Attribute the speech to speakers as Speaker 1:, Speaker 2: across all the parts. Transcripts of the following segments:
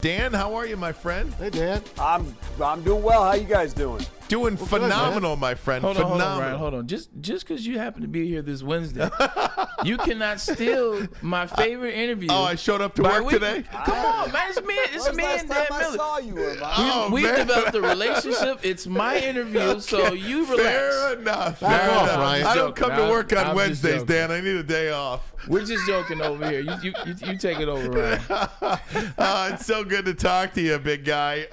Speaker 1: Dan, how are you, my friend?
Speaker 2: Hey, Dan.
Speaker 3: I'm doing well. How you guys doing?
Speaker 1: Doing phenomenal, my friend.
Speaker 4: Hold
Speaker 1: phenomenal.
Speaker 4: on, Ryan, hold on. Just because you happen to be here this Wednesday, you cannot steal my favorite interview.
Speaker 1: Oh, I showed up to work today?
Speaker 4: Come on, man. It's me and Dan Miller.
Speaker 3: I saw you, Ermanni?
Speaker 4: We've developed a relationship. It's my interview, so you relax.
Speaker 1: Fair enough.
Speaker 2: Back off, Ryan.
Speaker 1: I don't come to work on
Speaker 4: I'm
Speaker 1: Wednesdays,
Speaker 4: just joking.
Speaker 1: Dan. I need a day off.
Speaker 4: We're just joking over here. You take it over, Ryan.
Speaker 1: It's so good to talk to you, big guy.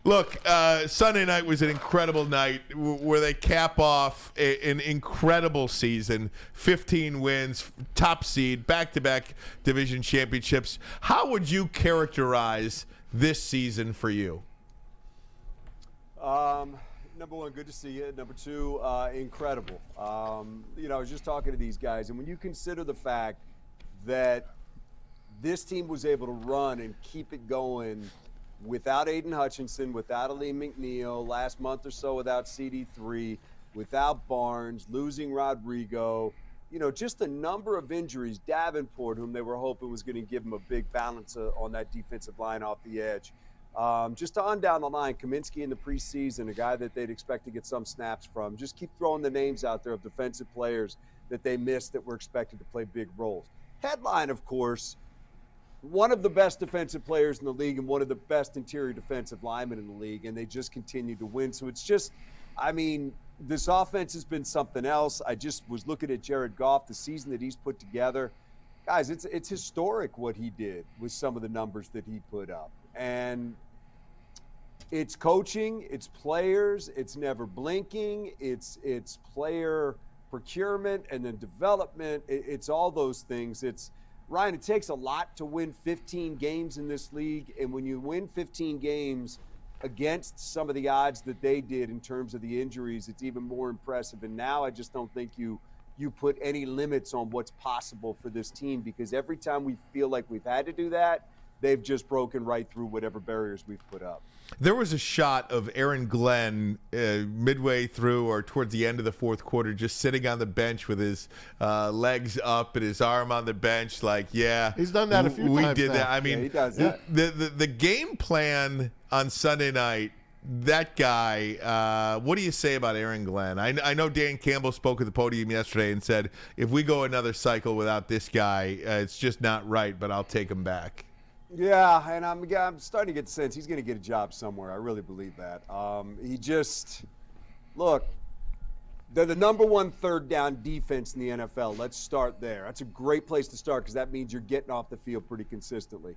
Speaker 1: Look, Sunday night was an incredible night where they cap off an incredible season. 15 wins, top seed, back-to-back division championships. How would you characterize this season for you?
Speaker 3: Number one, good to see you. Number two, incredible. I was just talking to these guys, and when you consider the fact that this team was able to run and keep it going without Aiden Hutchinson, without Aleem McNeil, last month or so without CD3, without Barnes, losing Rodrigo, just a number of injuries. Davenport, whom they were hoping was going to give them a big balance on that defensive line off the edge. Just on down the line, Kaminsky in the preseason, a guy that they'd expect to get some snaps from. Just keep throwing the names out there of defensive players that they missed that were expected to play big roles. Headline, of course, one of the best defensive players in the league and one of the best interior defensive linemen in the league, and they just continue to win. So it's just, this offense has been something else. I just was looking at Jared Goff, the season that he's put together. Guys, it's historic what he did with some of the numbers that he put up. And it's coaching, it's players, it's never blinking, it's player procurement and then development. It's all those things. Ryan, it takes a lot to win 15 games in this league, and when you win 15 games against some of the odds that they did in terms of the injuries, it's even more impressive. And now I just don't think you put any limits on what's possible for this team, because every time we feel like we've had to do that, they've just broken right through whatever barriers we've put up.
Speaker 1: There was a shot of Aaron Glenn midway through or towards the end of the fourth quarter just sitting on the bench with his legs up and his arm on the bench like, yeah.
Speaker 2: He's done that a few times.
Speaker 1: We did
Speaker 2: now.
Speaker 1: that. I mean,
Speaker 3: he does that.
Speaker 1: The game plan on Sunday night, that guy, what do you say about Aaron Glenn? I know Dan Campbell spoke at the podium yesterday and said, if we go another cycle without this guy, it's just not right, but I'll take him back.
Speaker 3: Yeah, and I'm starting to get the sense he's going to get a job somewhere. I really believe that. They're the number one third down defense in the NFL. Let's start there. That's a great place to start because that means you're getting off the field pretty consistently.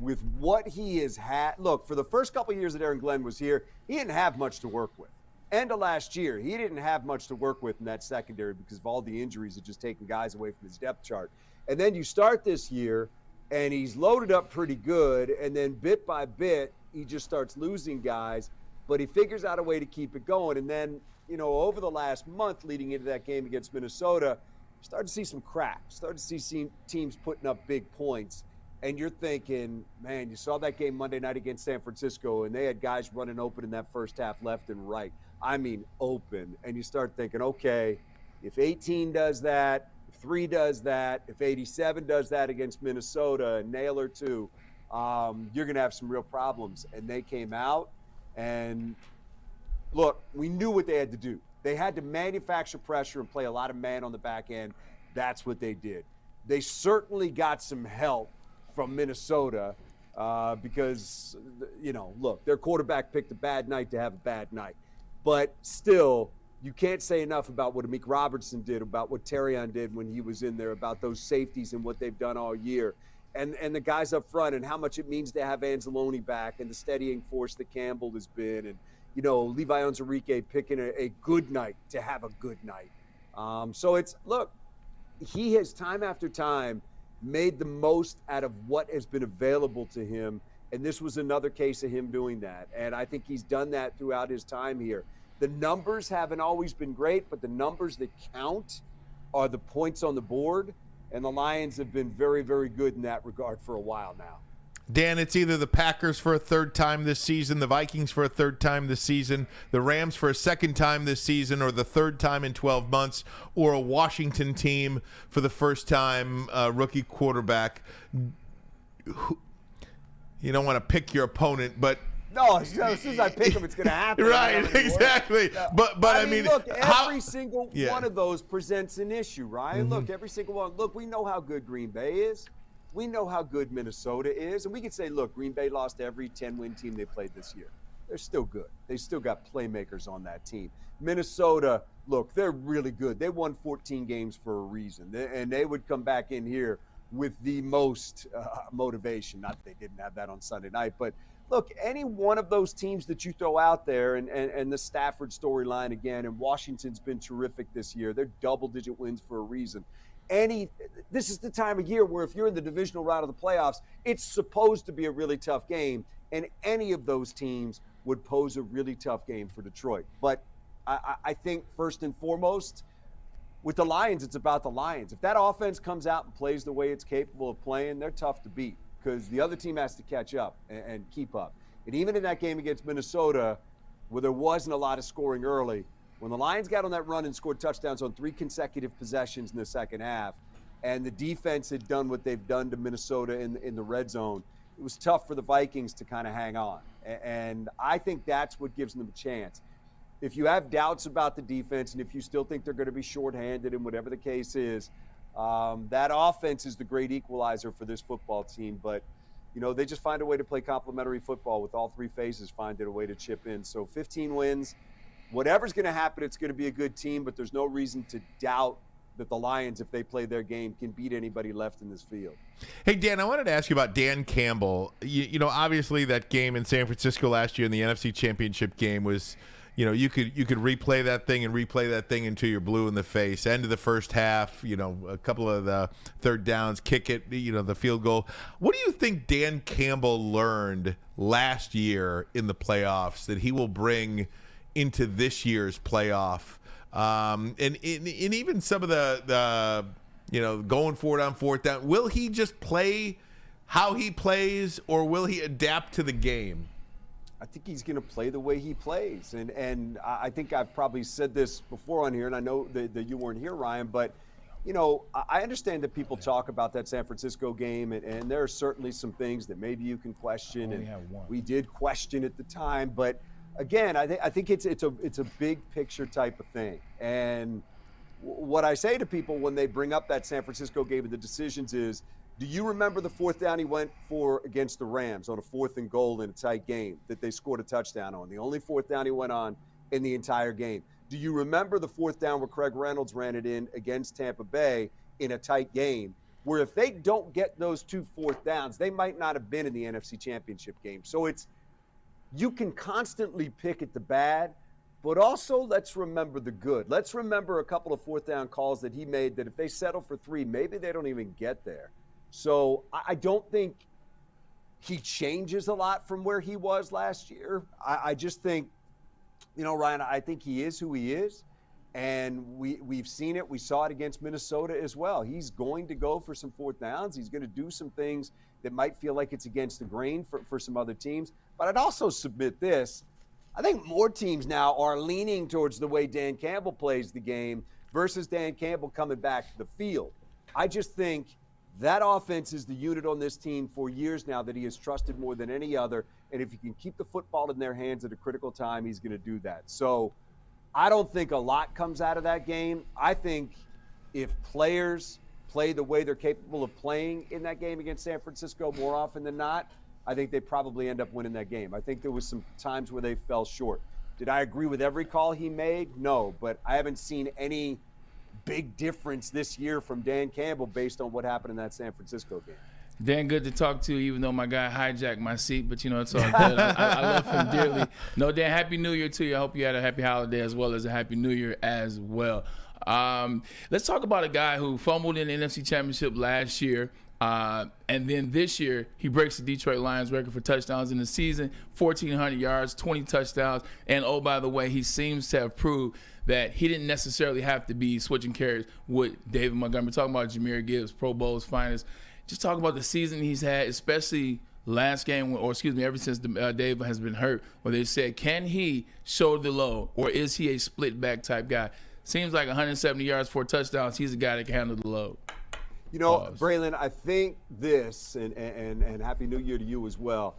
Speaker 3: With what he has had, for the first couple of years that Aaron Glenn was here, he didn't have much to work with. End of last year, he didn't have much to work with in that secondary because of all the injuries that just taken guys away from his depth chart. And then you start this year, and he's loaded up pretty good, and then bit by bit, he just starts losing guys, but he figures out a way to keep it going. And then, over the last month leading into that game against Minnesota, started to see some cracks, started to see teams putting up big points. And you're thinking, man, you saw that game Monday night against San Francisco, and they had guys running open in that first half left and right. I mean, open. And you start thinking, okay, if 18 does that, 3 does that, if 87 does that against Minnesota, and Naylor too, you're going to have some real problems. And they came out, and look, we knew what they had to do. They had to manufacture pressure and play a lot of man on the back end. That's what they did. They certainly got some help from Minnesota because, their quarterback picked a bad night to have a bad night. But still, you can't say enough about what Amik Robertson did, about what Terrion did when he was in there, about those safeties and what they've done all year. And the guys up front and how much it means to have Anzalone back and the steadying force that Campbell has been. And, Levi Onwuzurike picking a good night to have a good night. He has time after time made the most out of what has been available to him. And this was another case of him doing that. And I think he's done that throughout his time here. The numbers haven't always been great, but the numbers that count are the points on the board. And the Lions have been very, very good in that regard for a while now.
Speaker 1: Dan, it's either the Packers for a third time this season, the Vikings for a third time this season, the Rams for a second time this season, or the third time in 12 months, or a Washington team for the first time, rookie quarterback. you don't want to pick your opponent, but
Speaker 3: No, as soon as I pick them, it's going to happen.
Speaker 1: right, exactly. But I mean,
Speaker 3: look,
Speaker 1: how,
Speaker 3: every single one of those presents an issue, Ryan. Look, every single one. Look, we know how good Green Bay is. We know how good Minnesota is. And we can say, look, Green Bay lost every 10-win team they played this year. They're still good. They still got playmakers on that team. Minnesota, look, they're really good. They won 14 games for a reason. And they would come back in here with the most motivation. Not that they didn't have that on Sunday night, but look, any one of those teams that you throw out there, and the Stafford storyline again, and Washington's been terrific this year. They're double-digit wins for a reason. This is the time of year where if you're in the divisional round of the playoffs, it's supposed to be a really tough game, and any of those teams would pose a really tough game for Detroit. But I think first and foremost, with the Lions, it's about the Lions. If that offense comes out and plays the way it's capable of playing, they're tough to beat because the other team has to catch up and keep up. And even in that game against Minnesota, where there wasn't a lot of scoring early, when the Lions got on that run and scored touchdowns on 3 consecutive possessions in the second half, and the defense had done what they've done to Minnesota in the red zone, it was tough for the Vikings to kind of hang on. And I think that's what gives them a chance. If you have doubts about the defense and if you still think they're going to be shorthanded and whatever the case is, that offense is the great equalizer for this football team. But, you know, they just find a way to play complementary football with all 3 phases, finding a way to chip in. So 15 wins. Whatever's going to happen, it's going to be a good team, but there's no reason to doubt that the Lions, if they play their game, can beat anybody left in this field.
Speaker 1: Hey, Dan, I wanted to ask you about Dan Campbell. You know, obviously that game in San Francisco last year in the NFC Championship game was, you know, you could replay that thing until you're blue in the face. End of the first half, you know, a couple of the third downs, kick it, you know, the field goal. What do you think Dan Campbell learned last year in the playoffs that he will bring into this year's playoff? And even some of the you know, going for it on fourth down, will he just play how he plays, or will he adapt to the game?
Speaker 3: I think he's going to play the way he plays. And I think I've probably said this before on here, and I know that you weren't here, Ryan, but, you know, I understand that people talk about that San Francisco game, and there are certainly some things that maybe you can question, and we did question at the time. But, again, I think it's a big picture type of thing. And what I say to people when they bring up that San Francisco game and the decisions is, do you remember the fourth down he went for against the Rams on a 4th and goal in a tight game that they scored a touchdown on? The only fourth down he went on in the entire game. Do you remember the fourth down where Craig Reynolds ran it in against Tampa Bay in a tight game, where if they don't get those 2 fourth downs, they might not have been in the NFC Championship game? So you can constantly pick at the bad, but also let's remember the good. Let's remember a couple of fourth down calls that he made that if they settle for 3, maybe they don't even get there. So I don't think he changes a lot from where he was last year. I just think, you know, Ryan, I think he is who he is. And we've seen it. We saw it against Minnesota as well. He's going to go for some fourth downs. He's going to do some things that might feel like it's against the grain for some other teams. But I'd also submit this. I think more teams now are leaning towards the way Dan Campbell plays the game versus Dan Campbell coming back to the field. I just think that offense is the unit on this team for years now that he has trusted more than any other. And if he can keep the football in their hands at a critical time, he's going to do that. So I don't think a lot comes out of that game. I think if players play the way they're capable of playing in that game against San Francisco more often than not, I think they probably end up winning that game. I think there was some times where they fell short. Did I agree with every call he made? No, but I haven't seen any big difference this year from Dan Campbell based on what happened in that San Francisco game.
Speaker 4: Dan, good to talk to you, even though my guy hijacked my seat, but, you know, it's all good. I love him dearly. No, Dan, Happy New Year to you. I hope you had a happy holiday as well as a Happy New Year as well. Let's talk about a guy who fumbled in the NFC Championship last year, and then this year he breaks the Detroit Lions record for touchdowns in the season, 1,400 yards, 20 touchdowns, and, oh, by the way, he seems to have proved that he didn't necessarily have to be switching carries with David Montgomery. Talking about Jahmyr Gibbs, Pro Bowl's finest. Just talk about the season he's had, especially last game, or excuse me, ever since David has been hurt, where they said, can he shoulder the load, or is he a split back type guy? Seems like 170 yards, 4 touchdowns. He's a guy that can handle the load.
Speaker 3: You know,
Speaker 4: Pause.
Speaker 3: Braylon, I think this, and Happy New Year to you as well.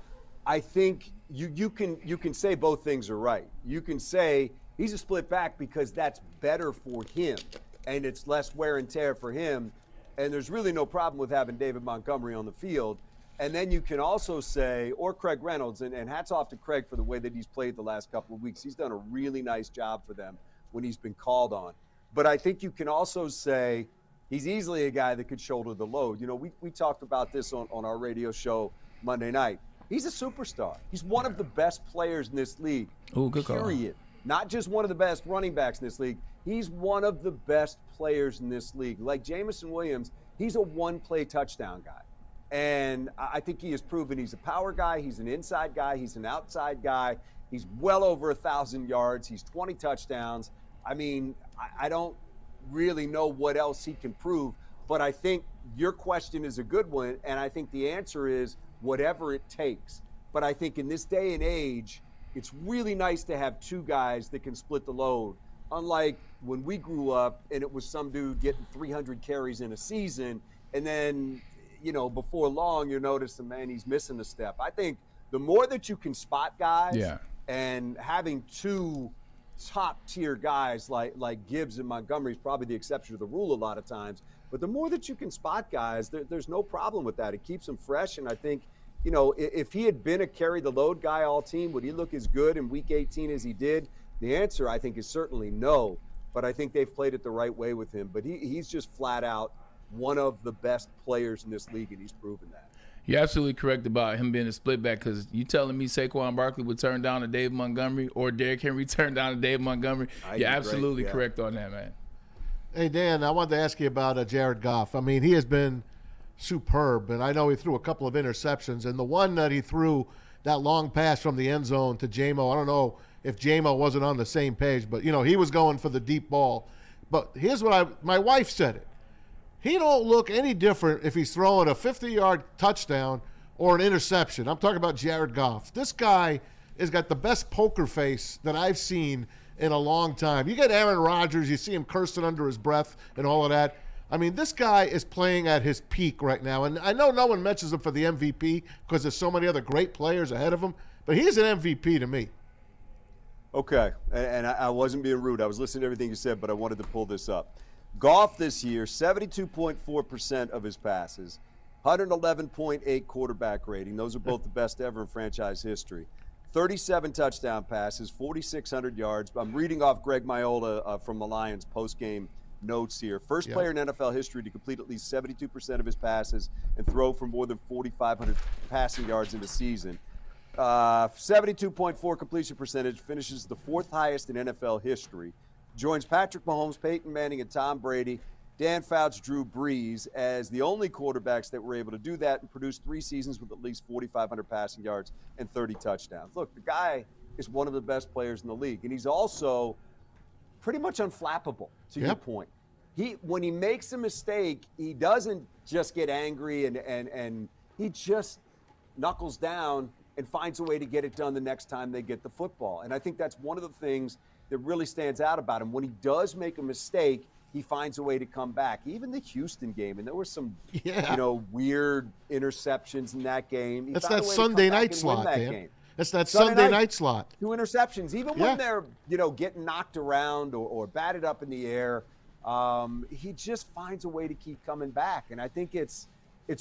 Speaker 3: I think you can say both things are right. You can say he's a split back because that's better for him, and it's less wear and tear for him, and there's really no problem with having David Montgomery on the field. And then you can also say, or Craig Reynolds, and hats off to Craig for the way that he's played the last couple of weeks. He's done a really nice job for them when he's been called on. But I think you can also say he's easily a guy that could shoulder the load. You know, we talked about this on our radio show Monday night. He's a superstar. He's one of the best players in this league,
Speaker 4: Ooh, good call.
Speaker 3: period. Not just one of the best running backs in this league. He's one of the best players in this league. Like Jameson Williams, he's a one-play touchdown guy. And I think he has proven he's a power guy. He's an inside guy. He's an outside guy. He's well over 1,000 yards. He's 20 touchdowns. I mean, I don't really know what else he can prove, but I think your question is a good one, and I think the answer is whatever it takes. But I think in this day and age, it's really nice to have two guys that can split the load, unlike when we grew up and it was some dude getting 300 carries in a season, and then, you know, before long you notice, man, he's missing a step. I think the more that you can spot guys, and having two top-tier guys like Gibbs and Montgomery is probably the exception to the rule a lot of times. But the more that you can spot guys, there's no problem with that. It keeps them fresh, and I think, you know, if he had been a carry-the-load guy all team, would he look as good in Week 18 as he did? The answer, I think, is certainly no. But I think they've played it the right way with him. But he's just flat out one of the best players in this league, and he's proven that.
Speaker 4: You're absolutely correct about him being a split back, because you telling me Saquon Barkley would turn down to Dave Montgomery or Derrick Henry turn down to Dave Montgomery? You're absolutely correct on that, man.
Speaker 2: Hey, Dan, I wanted to ask you about Jared Goff. I mean, he has been superb, and I know he threw a couple of interceptions, and the one that he threw, that long pass from the end zone to J-Mo, I don't know if J-Mo wasn't on the same page, but, you know, he was going for the deep ball. But here's what my wife said it. He don't look any different if he's throwing a 50-yard touchdown or an interception. I'm talking about Jared Goff. This guy has got the best poker face that I've seen in a long time. You get Aaron Rodgers, you see him cursing under his breath and all of that. I mean, this guy is playing at his peak right now. And I know no one mentions him for the MVP because there's so many other great players ahead of him, but he's an MVP to me.
Speaker 3: Okay, and I wasn't being rude. I was listening to everything you said, but I wanted to pull this up. Goff this year, 72.4% of his passes, 111.8 quarterback rating. Those are both the best ever in franchise history. 37 touchdown passes, 4,600 yards. I'm reading off Greg Maiola from the Lions post-game notes here. First player in NFL history to complete at least 72% of his passes and throw for more than 4,500 passing yards in a season. 72.4 completion percentage, finishes the fourth highest in NFL history. Joins Patrick Mahomes, Peyton Manning, and Tom Brady, Dan Fouts, Drew Brees as the only quarterbacks that were able to do that and produce 3 seasons with at least 4,500 passing yards and 30 touchdowns. Look, the guy is one of the best players in the league, and he's also pretty much unflappable, to your point. When he makes a mistake, he doesn't just get angry and he just knuckles down and finds a way to get it done the next time they get the football. And I think that's one of the things that really stands out about him. When he does make a mistake, he finds a way to come back. Even the Houston game, and there were some weird interceptions in that game.
Speaker 2: That's that Sunday night slot, man. That's that Sunday night slot.
Speaker 3: 2 interceptions. Even when they're, getting knocked around or batted up in the air, he just finds a way to keep coming back. And I think it's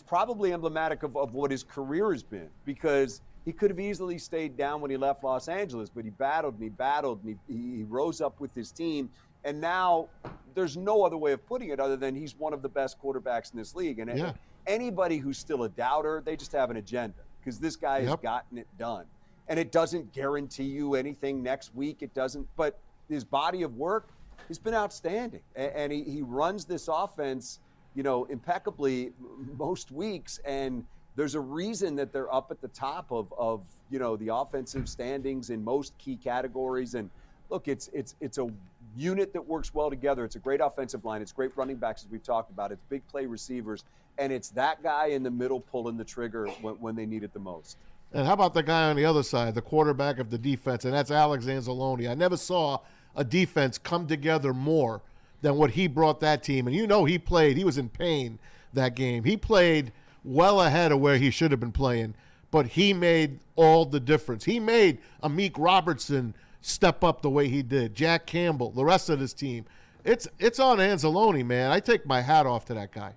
Speaker 3: probably emblematic of what his career has been, because he could have easily stayed down when he left Los Angeles, but he battled and he rose up with his team. And now there's no other way of putting it other than he's one of the best quarterbacks in this league. And anybody who's still a doubter, they just have an agenda, because this guy has gotten it done. And it doesn't guarantee you anything next week. It doesn't. But his body of work has been outstanding. And he runs this offense, impeccably most weeks. And there's a reason that they're up at the top of the offensive standings in most key categories. And look, it's a unit that works well together. It's a great offensive line. It's great running backs, as we've talked about. It's big play receivers. And it's that guy in the middle pulling the trigger when they need it the most.
Speaker 2: And how about the guy on the other side, the quarterback of the defense, and that's Alex Anzalone. I never saw a defense come together more than what he brought that team. And he was in pain that game. He played well ahead of where he should have been playing, but he made all the difference. He made Amik Robertson step up the way he did, Jack Campbell, the rest of his team. It's on Anzalone, man. I take my hat off to that guy.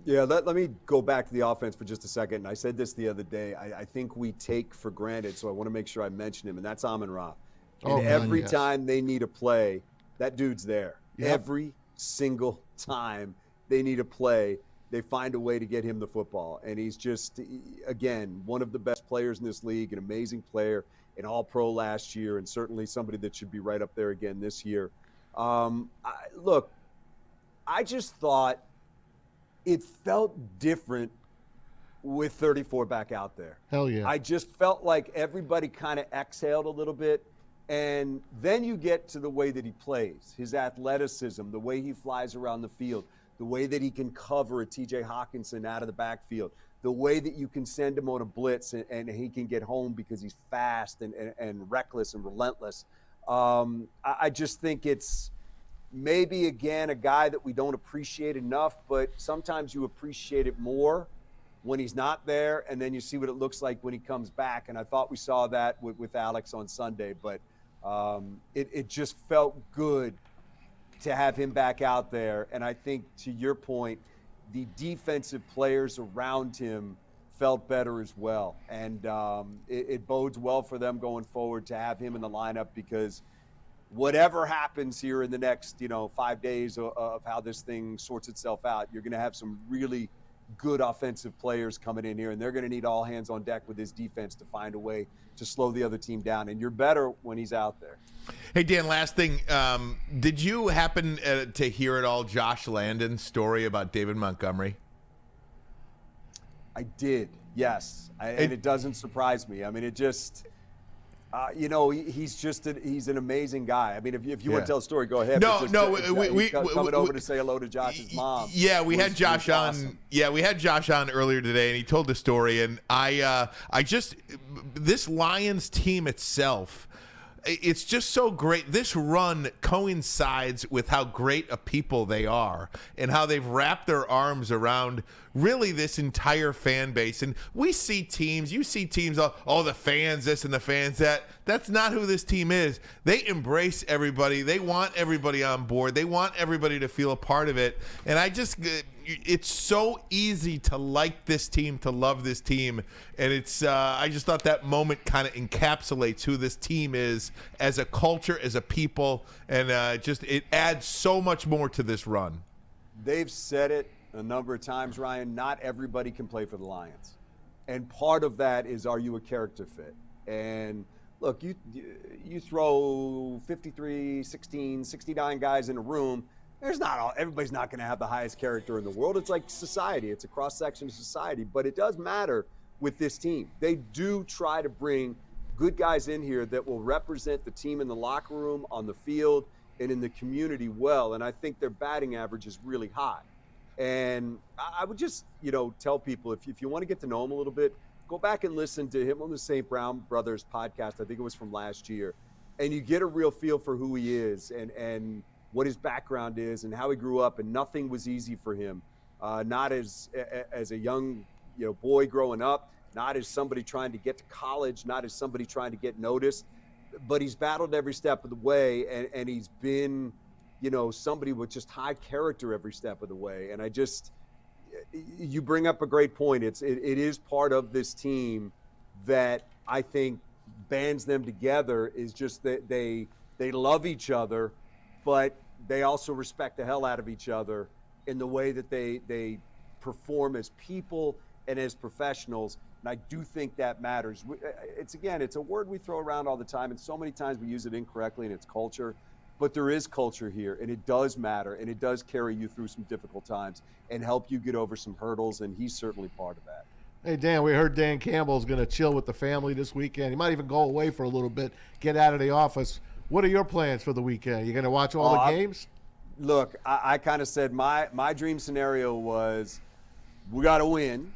Speaker 3: Yeah, let me go back to the offense for just a second. And I said this the other day. I think we take for granted, so I want to make sure I mention him, and that's Amon-Ra. And every time they need a play, that dude's there. Yep. Every single time they need a play, they find a way to get him the football. And he's just, again, one of the best players in this league, an amazing player, an All-Pro last year, and certainly somebody that should be right up there again this year. Look, I just thought it felt different with 34 back out there.
Speaker 2: Hell yeah.
Speaker 3: I just felt like everybody kind of exhaled a little bit. And then you get to the way that he plays, his athleticism, the way he flies around the field, the way that he can cover a TJ Hawkinson out of the backfield, the way that you can send him on a blitz and he can get home because he's fast and reckless and relentless. I just think it's maybe, again, a guy that we don't appreciate enough, but sometimes you appreciate it more when he's not there, and then you see what it looks like when he comes back. And I thought we saw that with Alex on Sunday, but it just felt good to have him back out there. And I think, to your point, the defensive players around him felt better as well. And it bodes well for them going forward to have him in the lineup, because whatever happens here in the next 5 days of how this thing sorts itself out, you're going to have some really good offensive players coming in here, and they're going to need all hands on deck with his defense to find a way to slow the other team down. And you're better when he's out there.
Speaker 1: Hey, Dan, last thing. Did you happen to hear at all Josh Landon's story about David Montgomery?
Speaker 3: I did, yes. And it doesn't surprise me. I mean, it just... he's an amazing guy. I mean, if you want to tell a story, go ahead. We coming over to say hello to Josh's mom.
Speaker 1: Yeah, we had Josh on. Awesome. Yeah, we had Josh on earlier today, and he told the story. And this Lions team itself, it's just so great. This run coincides with how great a people they are and how they've wrapped their arms around really this entire fan base. And you see teams, the fans this and the fans that. That's not who this team is. They embrace everybody. They want everybody on board. They want everybody to feel a part of it. And it's so easy to like this team, to love this team. And I just thought that moment kind of encapsulates who this team is as a culture, as a people. And it adds so much more to this run.
Speaker 3: They've said it a number of times, Ryan. Not everybody can play for the Lions. And part of that is, are you a character fit? And look, you throw 53, 16, 69 guys in a room, everybody's not going to have the highest character in the world. It's like society. It's a cross-section of society. But it does matter with this team. They do try to bring good guys in here that will represent the team in the locker room, on the field, and in the community well. And I think their batting average is really high. And I would just, tell people, if you want to get to know him a little bit, go back and listen to him on the St. Brown Brothers podcast. I think it was from last year. And you get a real feel for who he is and what his background is and how he grew up. And nothing was easy for him, not as a young boy growing up, not as somebody trying to get to college, not as somebody trying to get noticed. But he's battled every step of the way, and he's been, somebody with just high character every step of the way. And you bring up a great point. It is part of this team that I think bands them together, is just that they love each other, but they also respect the hell out of each other in the way that they perform as people and as professionals. And I do think that matters. It's a word we throw around all the time, and so many times we use it incorrectly, and it's culture. But there is culture here, and it does matter, and it does carry you through some difficult times and help you get over some hurdles, and he's certainly part of that.
Speaker 2: Hey, Dan, we heard Dan Campbell's going to chill with the family this weekend. He might even go away for a little bit, get out of the office. What are your plans for the weekend? You going to watch all the games?
Speaker 3: Look, I kind of said my dream scenario was we got to win,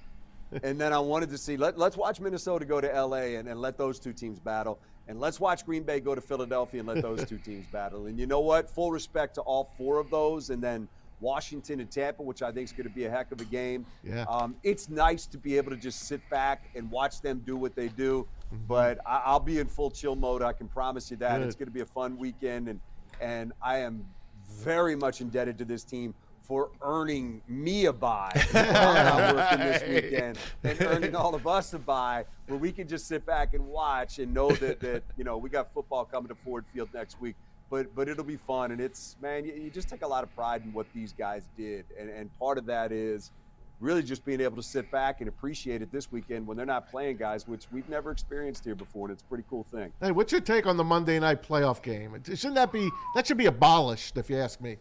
Speaker 3: and then I wanted to see, let's watch Minnesota go to L.A. and let those two teams battle. And let's watch Green Bay go to Philadelphia and let those two teams battle. And you know what? Full respect to all four of those. And then Washington and Tampa, which I think is going to be a heck of a game.
Speaker 2: Yeah.
Speaker 3: It's nice to be able to just sit back and watch them do what they do. But I'll be in full chill mode. I can promise you that.
Speaker 2: Good.
Speaker 3: It's going to be a fun weekend, and I am very much indebted to this team for earning me a bye while I'm working this weekend, and earning all of us a bye where we can just sit back and watch and know that we got football coming to Ford Field next week. But it'll be fun, and it's, man, you just take a lot of pride in what these guys did, and part of that is really just being able to sit back and appreciate it this weekend when they're not playing guys, which we've never experienced here before, and it's a pretty cool thing.
Speaker 2: Hey, what's your take on the Monday night playoff game? That should be abolished, if you ask me.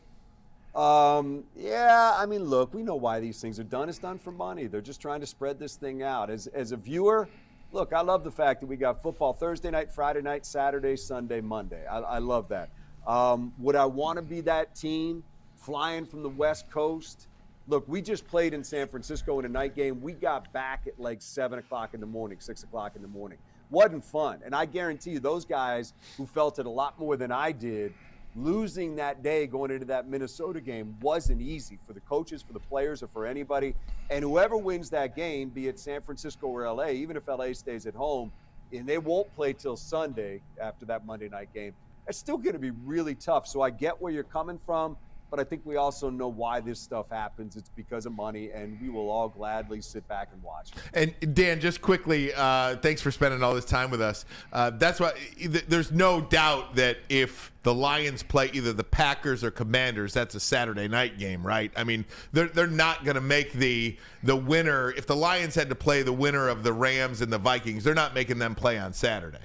Speaker 3: Yeah, I mean, look, we know why these things are done. It's done for money. They're just trying to spread this thing out. As a viewer, look, I love the fact that we got football Thursday night, Friday night, Saturday, Sunday, Monday. I love that. Would I want to be that team flying from the West Coast? Look, we just played in San Francisco in a night game. We got back at like 7 o'clock in the morning, 6 o'clock in the morning. Wasn't fun. And I guarantee you, those guys who felt it a lot more than I did, losing that day going into that Minnesota game wasn't easy for the coaches, for the players, or for anybody. And whoever wins that game, be it San Francisco or LA, even if LA stays at home, and they won't play till Sunday after that Monday night game, it's still going to be really tough. So I get where you're coming from, but I think we also know why this stuff happens. It's because of money, and we will all gladly sit back and watch.
Speaker 1: And Dan, just quickly, thanks for spending all this time with us. That's why there's no doubt that if the Lions play either the Packers or Commanders, that's a Saturday night game, right? I mean, they're not going to make the winner. If the Lions had to play the winner of the Rams and the Vikings, they're not making them play on Saturday.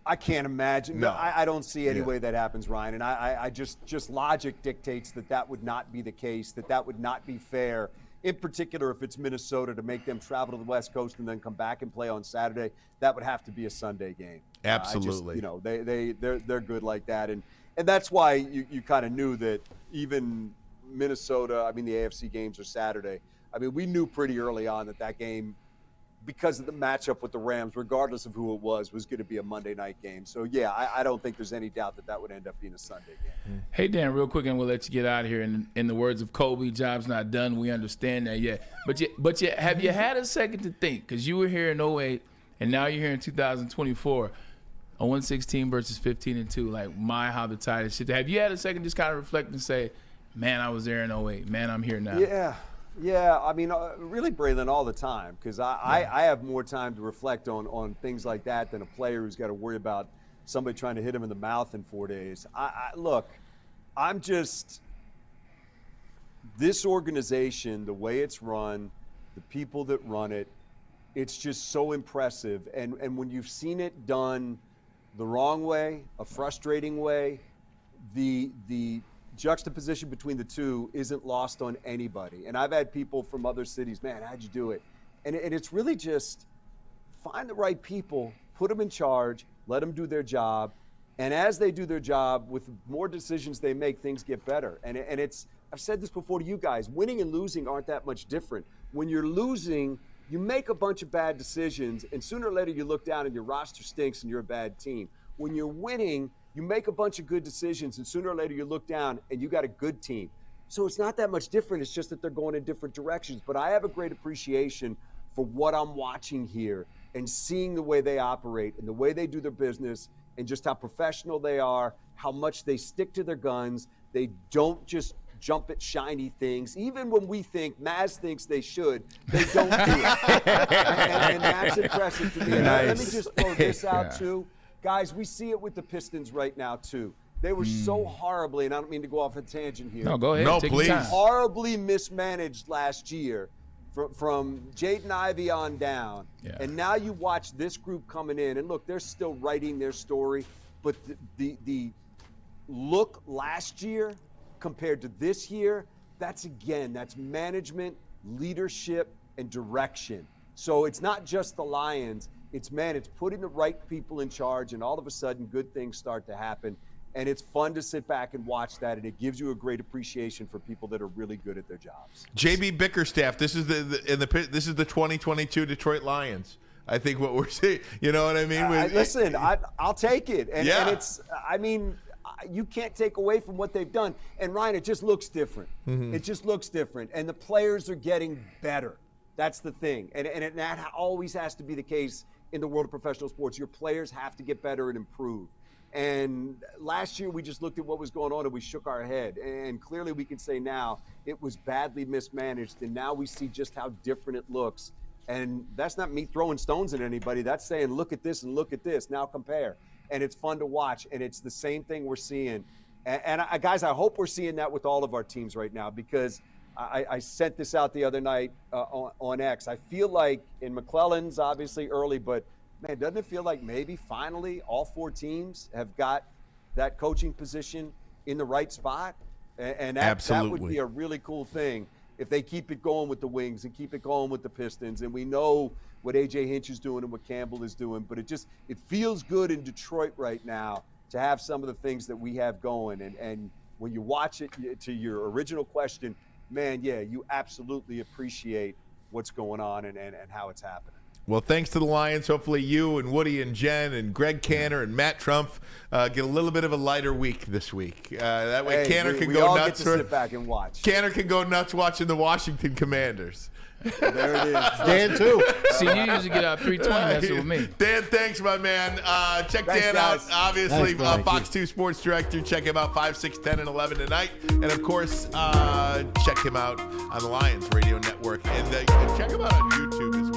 Speaker 3: I can't imagine.
Speaker 1: No.
Speaker 3: I don't see any way that happens, Ryan. And I just logic dictates that would not be the case, that would not be fair. In particular, if it's Minnesota, to make them travel to the West Coast and then come back and play on Saturday, that would have to be a Sunday game.
Speaker 1: Absolutely.
Speaker 3: They're good like that. And that's why you kind of knew that even Minnesota, I mean, the AFC games are Saturday. I mean, we knew pretty early on that game, because of the matchup with the Rams, regardless of who it was going to be a Monday night game. So, yeah, I don't think there's any doubt that would end up being a Sunday game.
Speaker 4: Hey, Dan, real quick, and we'll let you get out of here. In the words of Kobe, job's not done. We understand that yet. But have you had a second to think? Because you were here in 08, and now you're here in 2024, a 116 versus 15-2. Like, how the tide is shifted. Have you had a second just kind of reflect and say, man, I was there in 08. Man, I'm here now.
Speaker 3: Yeah, I mean, really, Braylon, all the time, because I have more time to reflect on things like that than a player who's got to worry about somebody trying to hit him in the mouth in 4 days. Look, I'm just – this organization, the way it's run, the people that run it, it's just so impressive. And when you've seen it done the wrong way, a frustrating way, the juxtaposition between the two isn't lost on anybody. And I've had people from other cities, man, how'd you do it? And it's really just find the right people, put them in charge, let them do their job. And as they do their job, with more decisions they make, things get better. And it's, I've said this before to you guys, winning and losing aren't that much different. When you're losing, you make a bunch of bad decisions, and sooner or later you look down and your roster stinks and you're a bad team. When you're winning, you make a bunch of good decisions, and sooner or later you look down and you got a good team. So it's not that much different. It's just that they're going in different directions. But I have a great appreciation for what I'm watching here and seeing the way they operate and the way they do their business and just how professional they are, how much they stick to their guns. They don't just jump at shiny things. Even when we think, Maz thinks they should, they don't do it. and that's impressive to me.
Speaker 1: Nice.
Speaker 3: Let me just throw this out too. Guys, we see it with the Pistons right now, too. They were so horribly, and I don't mean to go off a tangent here.
Speaker 4: No, go ahead.
Speaker 1: No,
Speaker 4: Take
Speaker 1: please.
Speaker 4: your time.
Speaker 3: Horribly mismanaged last year from Jaden Ivey on down.
Speaker 4: Yeah.
Speaker 3: And now you watch this group coming in, and look, they're still writing their story, but the look last year compared to this year, that's management, leadership, and direction. So it's not just the Lions. It's putting the right people in charge, and all of a sudden good things start to happen. And it's fun to sit back and watch that, and it gives you a great appreciation for people that are really good at their jobs.
Speaker 1: JB Bickerstaff, this is this is the 2022 Detroit Lions. I think what we're seeing, you know what I mean?
Speaker 3: Listen, I'll take it. And it's, I mean, you can't take away from what they've done. And Ryan, it just looks different. It just looks different. And the players are getting better. That's the thing. And that always has to be the case in the world of professional sports. Your players have to get better and improve. And last year we just looked at what was going on and we shook our head. And clearly we can say now it was badly mismanaged. And now we see just how different it looks. And that's not me throwing stones at anybody. That's saying, look at this and look at this. Now compare. And it's fun to watch. And it's the same thing we're seeing. And guys, I hope we're seeing that with all of our teams right now, because I sent this out the other night on X. I feel like in McClellan's obviously early, but man, doesn't it feel like maybe finally all 4 teams have got that coaching position in the right spot? And that would be a really cool thing if they keep it going with the Wings and keep it going with the Pistons. And we know what A.J. Hinch is doing and what Campbell is doing, but it feels good in Detroit right now to have some of the things that we have going. And when you watch it, to your original question, man, yeah, you absolutely appreciate what's going on and how it's happening.
Speaker 1: Well, thanks to the Lions. Hopefully you and Woody and Jen and Greg Canner and Matt Trump get a little bit of a lighter week this week. That way Canner can go nuts.
Speaker 3: Get to sit back and watch.
Speaker 1: Canner can go nuts watching the Washington Commanders.
Speaker 3: There it is.
Speaker 2: Dan, too.
Speaker 4: See, you usually get out 320 messing with me.
Speaker 1: Dan, thanks, my man. Check
Speaker 3: Thanks,
Speaker 1: Dan
Speaker 3: guys.
Speaker 1: out, obviously,
Speaker 2: Thanks,
Speaker 1: Fox 2 Sports Director. Check him out 5, 6, 10, and 11 tonight. And, of course, check him out on the Lions Radio Network. And check him out on YouTube as well.